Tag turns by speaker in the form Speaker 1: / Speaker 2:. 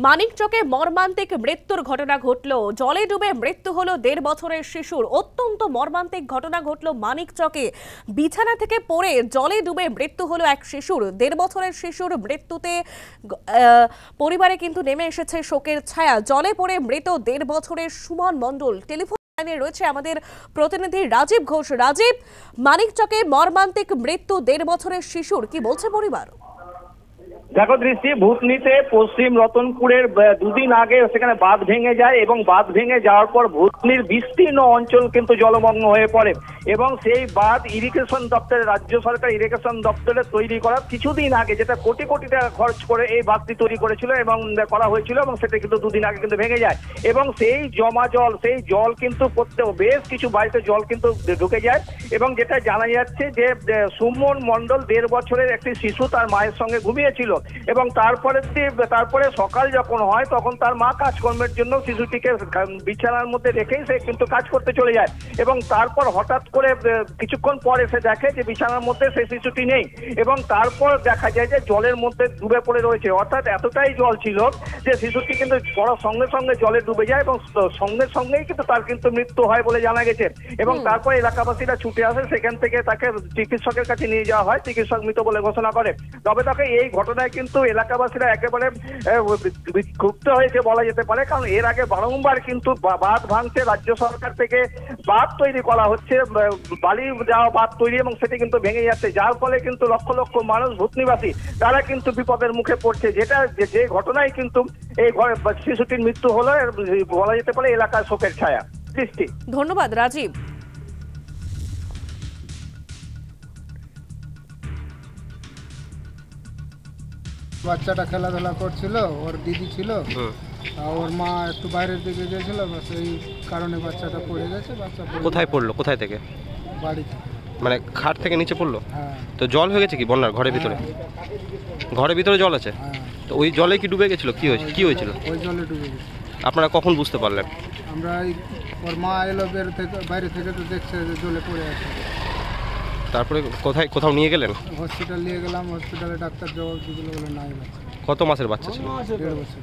Speaker 1: মানিকচকে মর্মান্তিক মৃত্যুর ঘটনা ঘটল। জলে ডুবে মৃত্যু হলো 1.5 বছরের শিশুর। অত্যন্ত মর্মান্তিক ঘটনা ঘটল মানিকচকে। বিছানা থেকে পড়ে জলে ডুবে মৃত্যু হলো এক শিশুর। 1.5 বছরের শিশুর মৃত্যুতে পরিবারে কিন্তু নেমে এসেছে শোকের ছায়া। জলে পড়ে মৃত 1.5 বছরের সুমন মণ্ডল। টেলিফোন লাইনে রয়েছে আমাদের প্রতিনিধি রাজীব ঘোষ। রাজীব, মানিকচকে মর্মান্তিক মৃত্যু 1.5 বছরের শিশুর, কি বলছে পরিবার?
Speaker 2: দেখো দৃষ্টি, ভূতনিতে পশ্চিম রতনপুরের দুদিন আগে সেখানে বাঁধ ভেঙে যায় এবং বাঁধ ভেঙে যাওয়ার পর ভূতনির বিস্তীর্ণ অঞ্চল কিন্তু জলমগ্ন হয়ে পড়ে এবং সেই বাঁধ ইরিগেশন দপ্তরে, রাজ্য সরকার ইরিগেশন দপ্তরে তৈরি করা কিছুদিন আগে, যেটা কোটি কোটি টাকা খরচ করে এই বাঁধটি তৈরি করেছিল এবং করা হয়েছিল, এবং সেটা কিন্তু দুদিন আগে কিন্তু ভেঙে যায় এবং সেই জমা জল, সেই জল কিন্তু বেশ কিছু বাড়িতে জল কিন্তু ঢুকে যায় এবং যেটা জানা যাচ্ছে যে সুমন মণ্ডল 1.5 বছরের একটি শিশু তার মায়ের সঙ্গে ঘুমিয়েছিল এবং তারপরে সকাল যখন হয় তখন তার মা কাজকর্মের জন্য শিশুটিকে বিছানার মধ্যে রেখেই সে কিন্তু কাজ করতে চলে যায় এবং তারপর হঠাৎ করে কিছুক্ষণ পরে সে দেখে যে বিছানার মধ্যে সেই শিশুটি নেই এবং তারপর দেখা যায় যে জলের মধ্যে ডুবে পড়ে রয়েছে। অর্থাৎ এতটাই জল ছিল যে শিশুটি কিন্তু পড়ার সঙ্গে সঙ্গে জলে ডুবে যায় এবং সঙ্গে সঙ্গেই কিন্তু তার কিন্তু মৃত্যু হয় বলে জানা গেছে এবং তারপর এলাকাবাসীরা ছুটে আসে, সেখান থেকে তাকে চিকিৎসকের কাছে নিয়ে যাওয়া হয়। চিকিৎসক মৃত বলে ঘোষণা করে। তবে তাকে এই ঘটনায় কিন্তু এলাকাবাসীরা একেবারে ক্ষুব্ধ হয়েছে বলা যেতে পারে, কারণ এর আগে বারংবার কিন্তু বাঁধ ভাঙছে, রাজ্য সরকার থেকে বাঁধ তৈরি করা হচ্ছে, বালি যাওয়া বাঁধ তৈরি, এবং সেটি কিন্তু ভেঙে যাচ্ছে, যার ফলে কিন্তু লক্ষ লক্ষ মানুষ, ভূতনিবাসী, তারা কিন্তু বিপদের মুখে পড়ছে। যে ঘটনায় কিন্তু এই শিশুটির মৃত্যু হলো, বলা যেতে পারে এলাকার শোকের ছায়া। সৃষ্টি,
Speaker 1: ধন্যবাদ রাজীব।
Speaker 3: বাচ্চাটা খেলাধুলা করছিল, ওর দিদি ছিল, ওর মা একটু বাইরের দিকে গেছিল, সেই কারণে বাচ্চাটা পড়ে গেছে। বাচ্চা
Speaker 4: কোথায় পড়লো? কোথায় থেকে?
Speaker 3: বাড়ি থেকে,
Speaker 4: মানে খাট থেকে নিচে পড়লো?
Speaker 3: হ্যাঁ।
Speaker 4: তো জল হয়ে গেছে কি বন্যার? ঘরের ভিতরে? ঘরের ভিতরে জল আছে?
Speaker 3: হ্যাঁ।
Speaker 4: তো ওই জলে কি ডুবে গেছিল? কি হয়েছিল?
Speaker 3: ওই জলে ডুবে গেছে।
Speaker 4: আপনারা কখন বুঝতে পারলেন?
Speaker 3: আমরা ওর মা এলো বাইরে থেকে, তো দেখছে যে জলে পড়ে আছে।
Speaker 4: তারপরে কোথাও নিয়ে গেলেন?
Speaker 3: হসপিটাল নিয়ে গেলাম, হসপিটালে ডাক্তার জবাব দিল, বলে নাই বাচ্চা।
Speaker 4: কত মাসের বাচ্চা ছিল?
Speaker 3: 1.5 বছর।